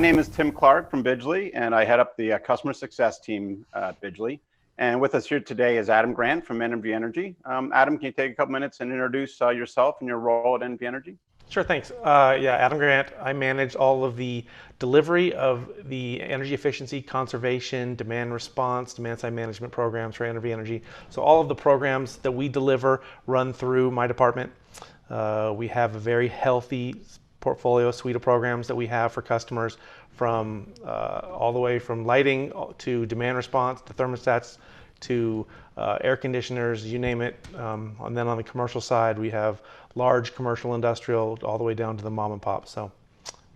My name is Tim Clark from Bidgely, and I head up the customer success team at Bidgely. And with us here today is Adam Grant from NV Energy. Adam, can you take a couple minutes and introduce yourself and your role at NV Energy? Sure, thanks. Yeah, Adam Grant. I manage all of the delivery of the energy efficiency, conservation, demand response, demand side management programs for NV Energy. So all of the programs that we deliver run through my department. We have a very healthy portfolio suite of programs that we have for customers, from all the way from lighting to demand response to thermostats to air conditioners, you name it. And then on the commercial side, we have large commercial industrial all the way down to the mom and pop. So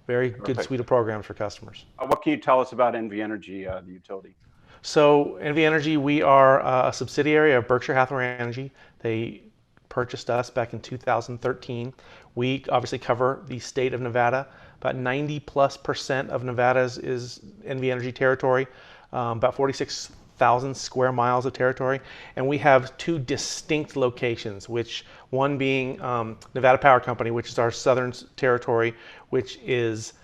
very good suite of programs for customers. What can you tell us about NV Energy, the utility? So NV Energy, we are a subsidiary of Berkshire Hathaway Energy. They purchased us back in 2013. We obviously cover the state of Nevada. About 90+% of Nevada is NV Energy territory, about 46,000 square miles of territory. And we have two distinct locations, which one being Nevada Power Company, which is our southern territory, which is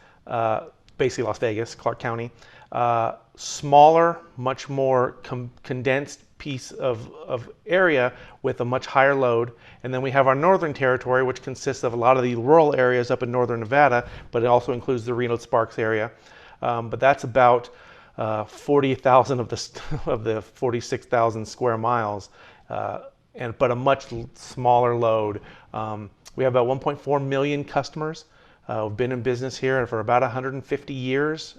basically Las Vegas, Clark County. Smaller, much more condensed piece of area with a much higher load. And then we have our northern territory, which consists of a lot of the rural areas up in northern Nevada, but it also includes the Reno Sparks area. But that's about 40,000 of the 46,000 square miles, but a much smaller load. We have about 1.4 million customers. We've been in business here for about 150 years,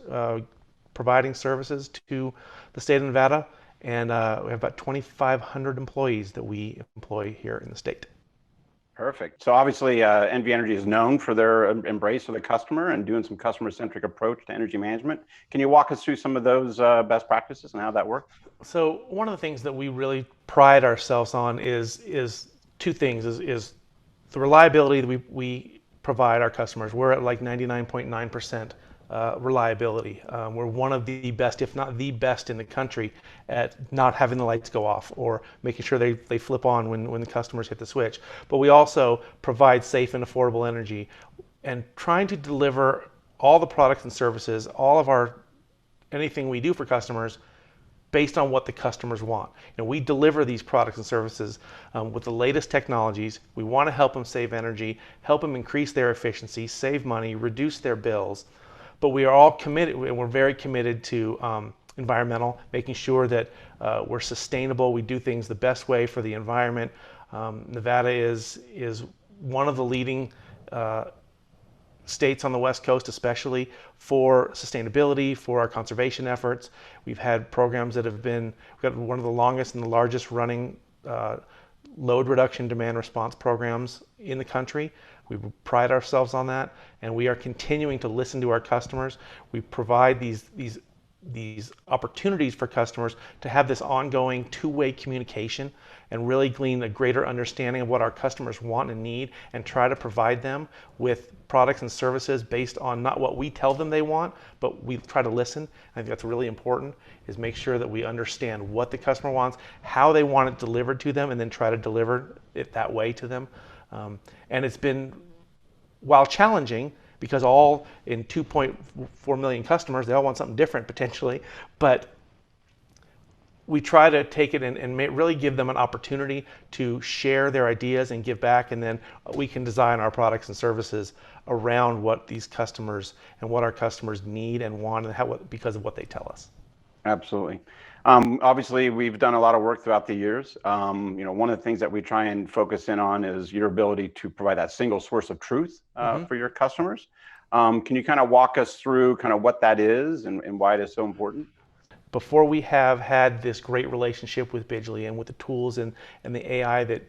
providing services to the state of Nevada. And we have about 2,500 employees that we employ here in the state. Perfect. So obviously, NV Energy is known for their embrace of the customer and doing some customer-centric approach to energy management. Can you walk us through some of those best practices and how that works? So one of the things that we really pride ourselves on is two things: is the reliability that we provide our customers. We're at like 99.9%. Reliability. We're one of the best, if not the best in the country at not having the lights go off or making sure they flip on when the customers hit the switch. But we also provide safe and affordable energy, and trying to deliver all the products and services, anything we do for customers based on what the customers want. We deliver these products and services with the latest technologies. We want to help them save energy, help them increase their efficiency, save money, reduce their bills. But we are all committed, and we're very committed to environmental, making sure that we're sustainable. We do things the best way for the environment. Nevada is one of the leading states on the West Coast, especially for sustainability, for our conservation efforts. We've had programs that we've got one of the longest and the largest running load reduction demand response programs in the country. We pride ourselves on that, and we are continuing to listen to our customers. We provide these opportunities for customers to have this ongoing two-way communication and really glean a greater understanding of what our customers want and need, and try to provide them with products and services based on not what we tell them they want, but we try to listen. I think that's really important, is make sure that we understand what the customer wants, how they want it delivered to them, and then try to deliver it that way to them. And it's been, while challenging, because all in 2.4 million customers, they all want something different potentially, but we try to take it and really give them an opportunity to share their ideas and give back, and then we can design our products and services around what these customers and what our customers need and want, and because of what they tell us. Absolutely. Obviously, we've done a lot of work throughout the years. One of the things that we try and focus in on is your ability to provide that single source of truth for your customers. Can you kind of walk us through kind of what that is and why it is so important? Before we have had this great relationship with Bidgely and with the tools and the AI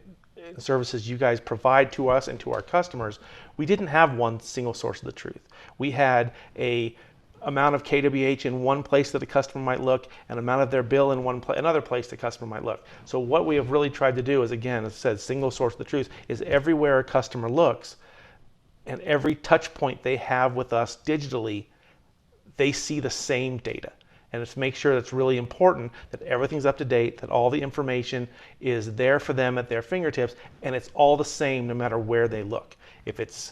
services you guys provide to us and to our customers, we didn't have one single source of the truth. We had a amount of kWh in one place that the customer might look, and amount of their bill in another place the customer might look. So what we have really tried to do is, again, as I said, single source of the truth, is everywhere a customer looks and every touch point they have with us digitally, they see the same data. And it's make sure that's really important, that everything's up to date, that all the information is there for them at their fingertips, and it's all the same no matter where they look. If it's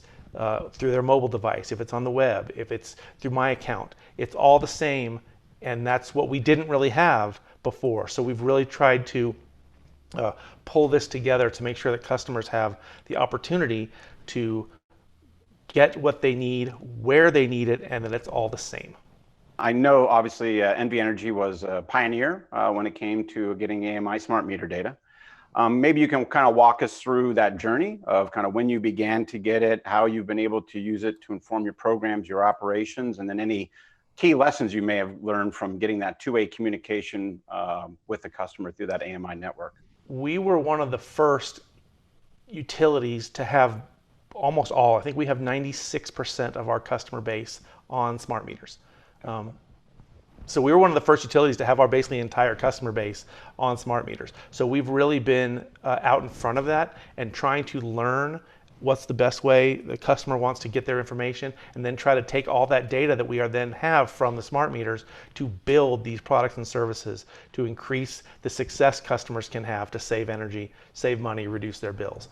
through their mobile device, if it's on the web, if it's through my account, it's all the same, and that's what we didn't really have before. So we've really tried to pull this together to make sure that customers have the opportunity to get what they need, where they need it, and that it's all the same. I know, obviously, NV Energy was a pioneer when it came to getting AMI smart meter data. Maybe you can kind of walk us through that journey of kind of when you began to get it, how you've been able to use it to inform your programs, your operations, and then any key lessons you may have learned from getting that two-way communication with the customer through that AMI network. We were one of the first utilities to have almost all, I think we have 96% of our customer base on smart meters. So we were one of the first utilities to have our basically entire customer base on smart meters. So we've really been out in front of that and trying to learn what's the best way the customer wants to get their information, and then try to take all that data that we are then have from the smart meters to build these products and services to increase the success customers can have to save energy, save money, reduce their bills.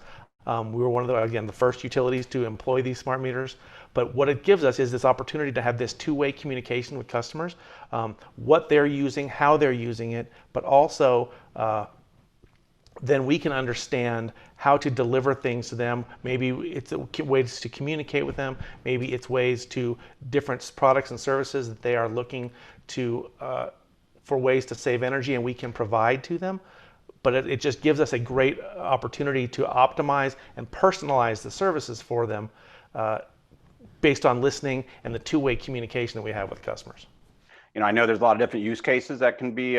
We were one of the, again, the first utilities to employ these smart meters. But what it gives us is this opportunity to have this two-way communication with customers, what they're using, how they're using it, but also then we can understand how to deliver things to them. Maybe it's ways to communicate with them. Maybe it's ways to different products and services that they are looking to for ways to save energy, and we can provide to them. But it just gives us a great opportunity to optimize and personalize the services for them based on listening and the two-way communication that we have with customers. You know, I know there's a lot of different use cases that can be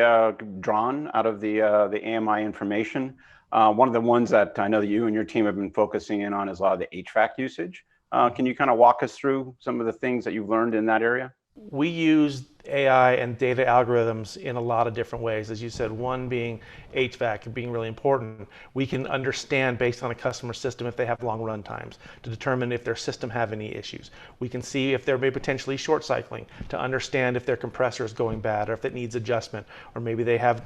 drawn out of the AMI information. One of the ones that I know that you and your team have been focusing in on is a lot of the HVAC usage. Can you kind of walk us through some of the things that you've learned in that area? We use AI and data algorithms in a lot of different ways. As you said, one being HVAC being really important. We can understand based on a customer system if they have long run times to determine if their system have any issues. We can see if there may potentially short cycling to understand if their compressor is going bad or if it needs adjustment, or maybe they have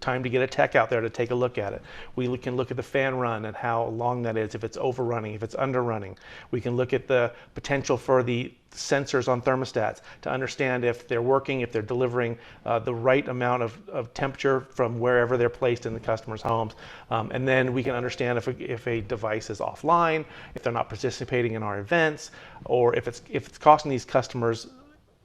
time to get a tech out there to take a look at it. We can look at the fan run and how long that is, if it's overrunning, if it's underrunning. We can look at the potential for the sensors on thermostats to understand if they're working, if they're delivering the right amount of temperature from wherever they're placed in the customer's homes. And then we can understand if a device is offline, if they're not participating in our events, or if it's costing these customers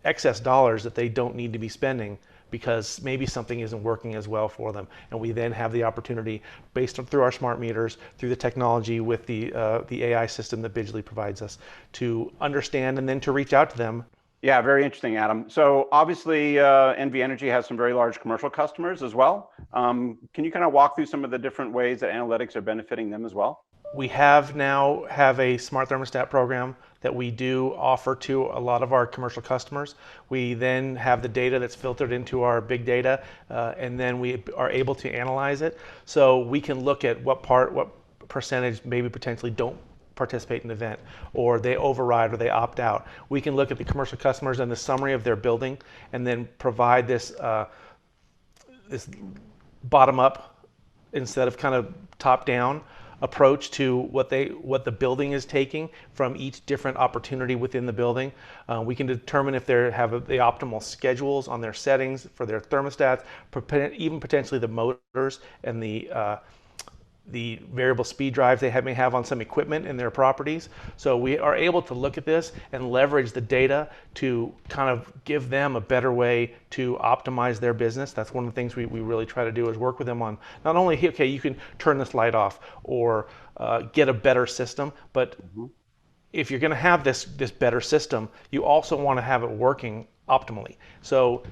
excess dollars that they don't need to be spending because maybe something isn't working as well for them. And we then have the opportunity, based on through our smart meters, through the technology with the AI system that Bidgely provides us, to understand and then to reach out to them. Yeah, very interesting, Adam. So obviously, NV Energy has some very large commercial customers as well. Can you kind of walk through some of the different ways that analytics are benefiting them as well? We now have a smart thermostat program that we do offer to a lot of our commercial customers. We then have the data that's filtered into our big data, and then we are able to analyze it. So we can look at what percentage maybe potentially don't participate in the event, or they override, or they opt out. We can look at the commercial customers and the summary of their building, and then provide this this bottom up instead of kind of top down approach to what the building is taking from each different opportunity within the building. We can determine if they have the optimal schedules on their settings for their thermostats, even potentially the motors and the variable speed drives they may have on some equipment in their properties. So we are able to look at this and leverage the data to kind of give them a better way to optimize their business. That's one of the things we really try to do, is work with them on not only, okay, you can turn this light off or get a better system, but if you're going to have this better system, you also want to have it working optimally. So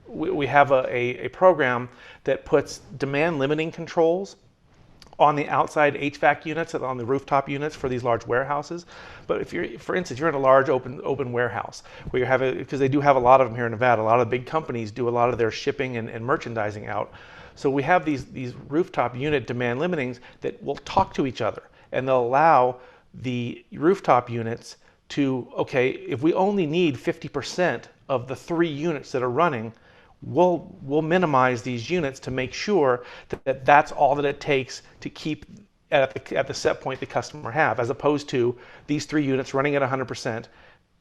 we have a program that puts demand limiting controls on the outside HVAC units and on the rooftop units for these large warehouses. But if you're, for instance, you're in a large open warehouse where you have because they do have a lot of them here in Nevada, a lot of big companies do a lot of their shipping and merchandising out. So we have these rooftop unit demand limitings that will talk to each other, and they'll allow the rooftop units to, okay, if we only need 50% of the 3 units that are running, we'll minimize these units to make sure that that's all that it takes to keep at the set point the customer have, as opposed to these 3 units running at 100%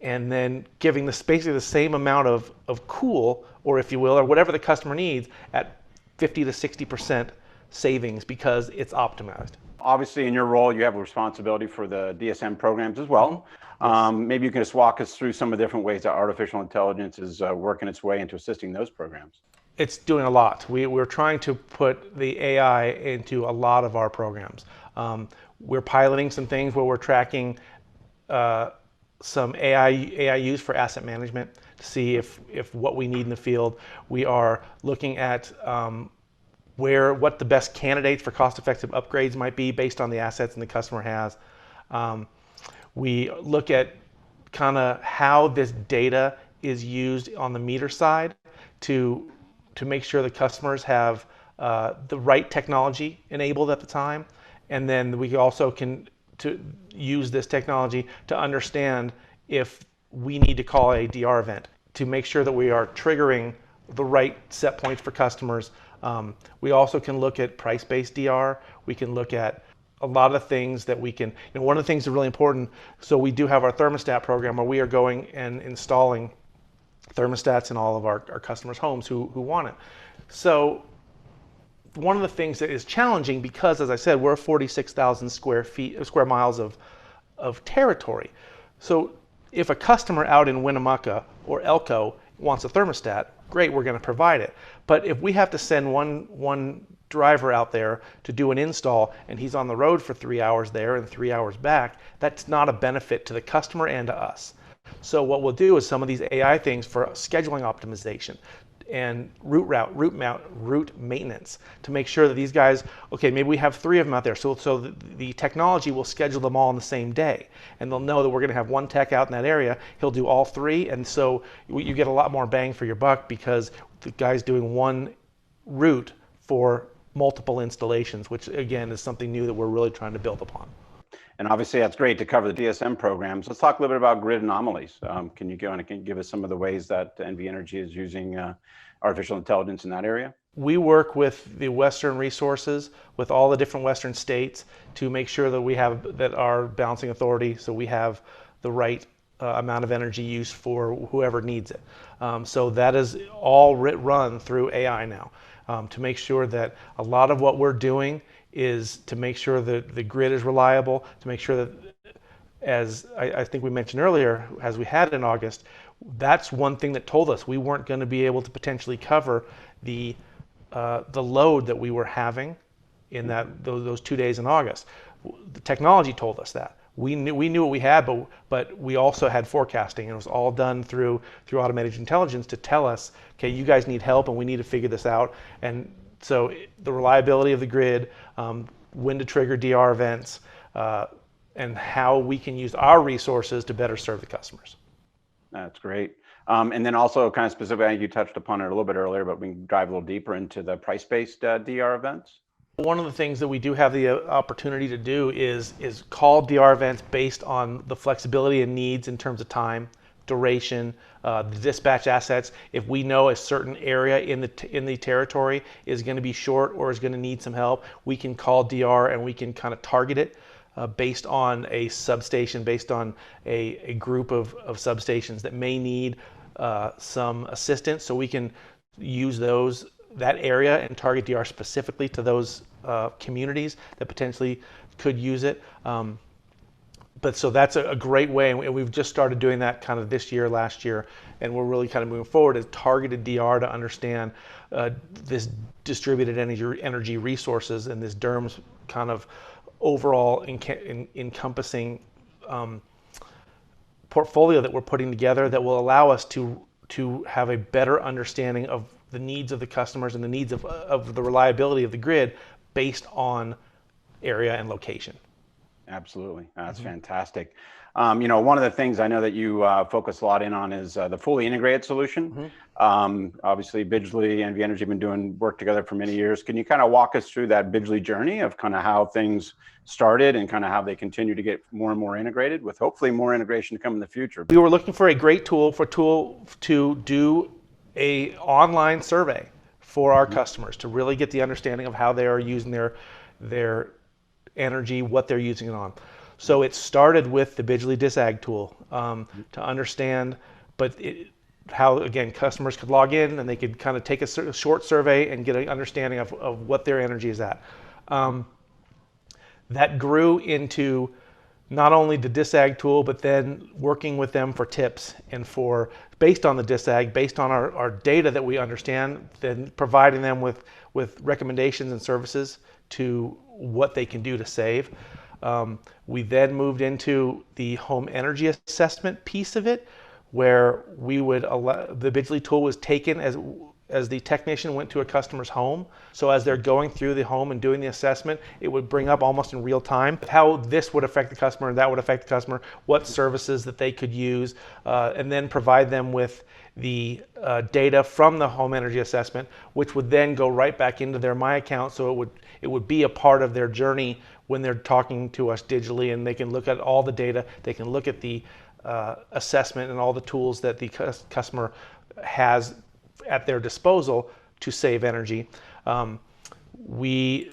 and then giving this basically the same amount of cool, or if you will, or whatever the customer needs at 50 to 60% savings because it's optimized. Obviously, in your role, you have a responsibility for the DSM programs as well. Yes. Maybe you can just walk us through some of the different ways that artificial intelligence is working its way into assisting those programs. It's doing a lot. We're trying to put the AI into a lot of our programs. We're piloting some things where we're tracking some AI use for asset management to see if what we need in the field. We are looking at what the best candidates for cost-effective upgrades might be based on the assets and the customer has. We look at kind of how this data is used on the meter side to make sure the customers have the right technology enabled at the time, and then we also can to use this technology to understand if we need to call a DR event to make sure that we are triggering the right set points for customers. We also can look at price-based DR. We can look at a lot of things that we can, one of the things that's really important, so we do have our thermostat program where we are going and installing thermostats in all of our customers' homes who want it. So one of the things that is challenging, because as I said, we're 46,000 square miles of territory. So if a customer out in Winnemucca or Elko wants a thermostat, great, we're going to provide it. But if we have to send one driver out there to do an install and he's on the road for 3 hours there and 3 hours back, that's not a benefit to the customer and to us. So what we'll do is some of these AI things for scheduling optimization and route maintenance to make sure that these guys, okay, maybe we have 3 of them out there, so the technology will schedule them all on the same day, and they'll know that we're going to have one tech out in that area. He'll do all 3, and so you get a lot more bang for your buck because the guy's doing one route for multiple installations, which again is something new that we're really trying to build upon. And obviously, that's great to cover the DSM programs. Let's talk a little bit about grid anomalies. Can you give us some of the ways that NV Energy is using artificial intelligence in that area? We work with the Western resources, with all the different Western states, to make sure that our balancing authority, so we have the right amount of energy use for whoever needs it. So that is all run through AI now, to make sure that a lot of what we're doing is to make sure that the grid is reliable, to make sure that, as I think we mentioned earlier, as we had in August, that's one thing that told us we weren't going to be able to potentially cover the load that we were having in those 2 days in August. The technology told us that. We knew what we had, but we also had forecasting, and it was all done through automated intelligence to tell us, okay, you guys need help, and we need to figure this out. And so the reliability of the grid, when to trigger DR events, and how we can use our resources to better serve the customers. That's great. And then also kind of specifically, I think you touched upon it a little bit earlier, but we can dive a little deeper into the price-based DR events. One of the things that we do have the opportunity to do is call DR events based on the flexibility and needs in terms of time, duration, the dispatch assets. If we know a certain area in the territory is going to be short or is going to need some help, we can call DR and we can kind of target it based on a substation, based on a group of substations that may need some assistance. So we can use that area and target DR specifically to those communities that potentially could use it. But so that's a great way, and we've just started doing that kind of this year, last year, and we're really kind of moving forward as targeted DR to understand this distributed energy resources and this DERMS kind of overall encompassing portfolio that we're putting together that will allow us to have a better understanding of the needs of the customers and the needs of the reliability of the grid based on area and location. Absolutely. That's fantastic. One of the things I know that you focus a lot in on is the fully integrated solution. Obviously, Bidgely and NV Energy have been doing work together for many years. Can you kind of walk us through that Bidgely journey of kind of how things started and kind of how they continue to get more and more integrated, with hopefully more integration to come in the future? We were looking for a great tool to do a online survey for our customers to really get the understanding of how they are using their energy, what they're using it on. So it started with the Bidgely Disag tool to understand, but how, again, customers could log in and they could kind of take a short survey and get an understanding of what their energy is at. That grew into not only the Disag tool, but then working with them for tips and for, based on the Disag, based on our data that we understand, then providing them with recommendations and services to what they can do to save. We then moved into the home energy assessment piece of it, where we would allow, the Bidgely tool was taken as the technician went to a customer's home. So as they're going through the home and doing the assessment, it would bring up almost in real time how this would affect the customer and that would affect the customer, what services that they could use, and then provide them with the data from the home energy assessment, which would then go right back into their My Account. So it would be a part of their journey when they're talking to us digitally, and they can look at all the data, they can look at the assessment and all the tools that the customer has at their disposal to save energy. We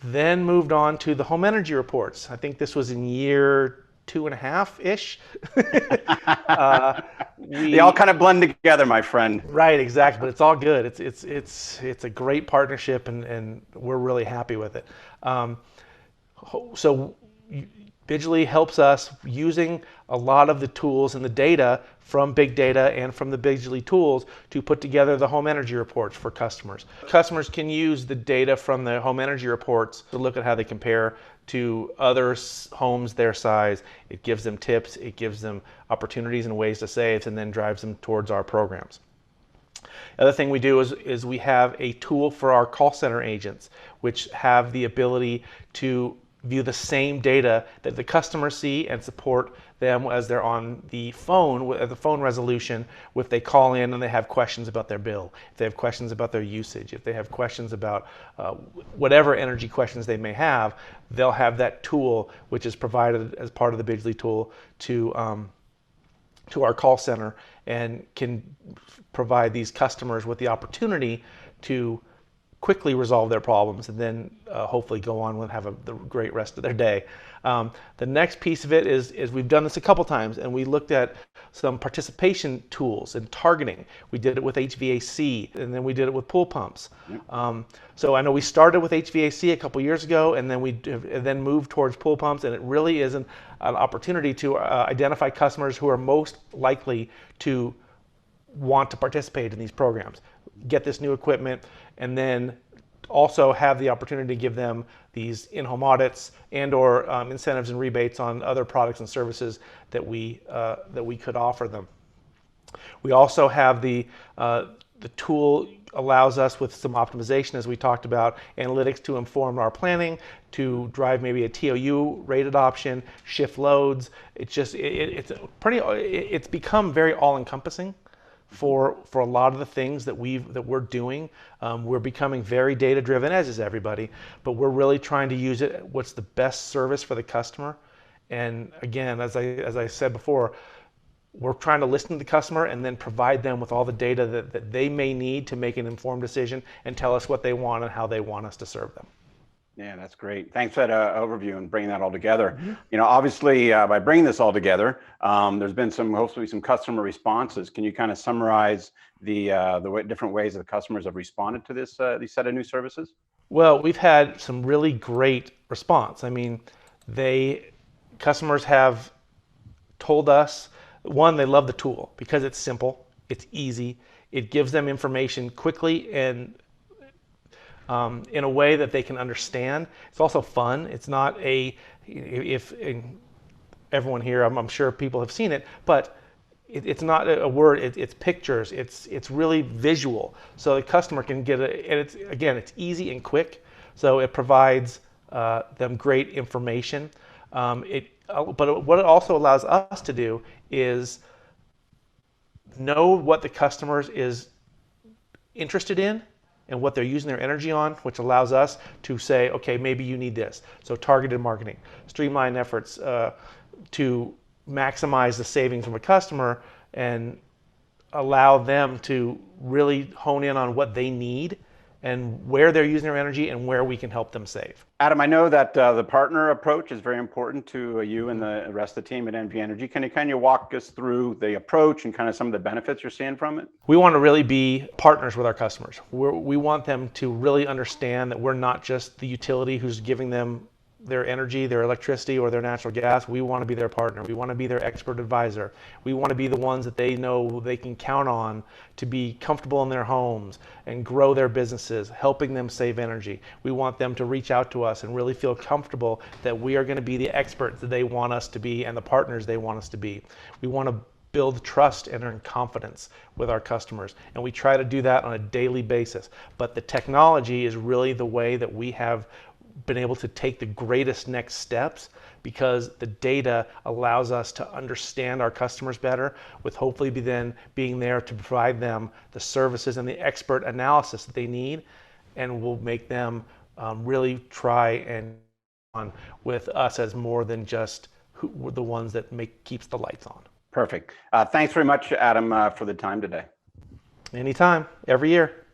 then moved on to the home energy reports. I think this was in year 2.5-ish. They all kind of blend together, my friend. Right, exactly, but it's all good. It's a great partnership, and we're really happy with it. So Bidgely helps us using a lot of the tools and the data from big data and from the Bidgely tools to put together the home energy reports for customers. Customers can use the data from the home energy reports to look at how they compare to other homes their size. It gives them tips, it gives them opportunities and ways to save, and then drives them towards our programs. The other thing we do is we have a tool for our call center agents, which have the ability to view the same data that the customers see and support them as they're on the phone, with the phone resolution, if they call in and they have questions about their bill, if they have questions about their usage, if they have questions about whatever energy questions they may have, they'll have that tool, which is provided as part of the Bidgely tool to our call center, and can provide these customers with the opportunity to quickly resolve their problems, and then hopefully go on and have the great rest of their day. The next piece of it is we've done this a couple times, and we looked at some participation tools and targeting. We did it with HVAC, and then we did it with pool pumps. So I know we started with HVAC a couple years ago, and then we then moved towards pool pumps, and it really is an opportunity to identify customers who are most likely to want to participate in these programs, get this new equipment, and then also have the opportunity to give them these in-home audits and or incentives and rebates on other products and services that we could offer them. We also have the tool allows us with some optimization, as we talked about, analytics to inform our planning, to drive maybe a TOU rated option, shift loads. It's become very all-encompassing for a lot of the things that we're doing. We're becoming very data driven, as is everybody, but we're really trying to use it what's the best service for the customer. And again, as I said before, we're trying to listen to the customer and then provide them with all the data that they may need to make an informed decision and tell us what they want and how they want us to serve them. Yeah, that's great. Thanks for that overview and bringing that all together. You know, obviously, by bringing this all together, there's been hopefully some customer responses. Can you kind of summarize the different ways that the customers have responded to this these set of new services? Well, we've had some really great response. I mean, customers have told us, one, they love the tool because it's simple, it's easy, it gives them information quickly and in a way that they can understand. It's also fun. It's not everyone here, I'm sure people have seen it, but it's not a word, it's pictures, it's really visual. So the customer can get it, and it's easy and quick. So it provides them great information. But what it also allows us to do is know what the customer is interested in and what they're using their energy on, which allows us to say, okay, maybe you need this. So targeted marketing, streamline efforts to maximize the savings from a customer and allow them to really hone in on what they need and where they're using their energy and where we can help them save. Adam, I know that the partner approach is very important to you and the rest of the team at NV Energy. Can you kind of walk us through the approach and kind of some of the benefits you're seeing from it? We want to really be partners with our customers. We want them to really understand that we're not just the utility who's giving them their energy, their electricity, or their natural gas. We want to be their partner. We want to be their expert advisor. We want to be the ones that they know they can count on to be comfortable in their homes and grow their businesses, helping them save energy. We want them to reach out to us and really feel comfortable that we are going to be the experts that they want us to be and the partners they want us to be. We want to build trust and earn confidence with our customers, and we try to do that on a daily basis. But the technology is really the way that we have been able to take the greatest next steps, because the data allows us to understand our customers better, with hopefully then being there to provide them the services and the expert analysis that they need, and will make them really try and on with us as more than just the ones that keeps the lights on. Perfect. Thanks very much, Adam, for the time today. Anytime, every year.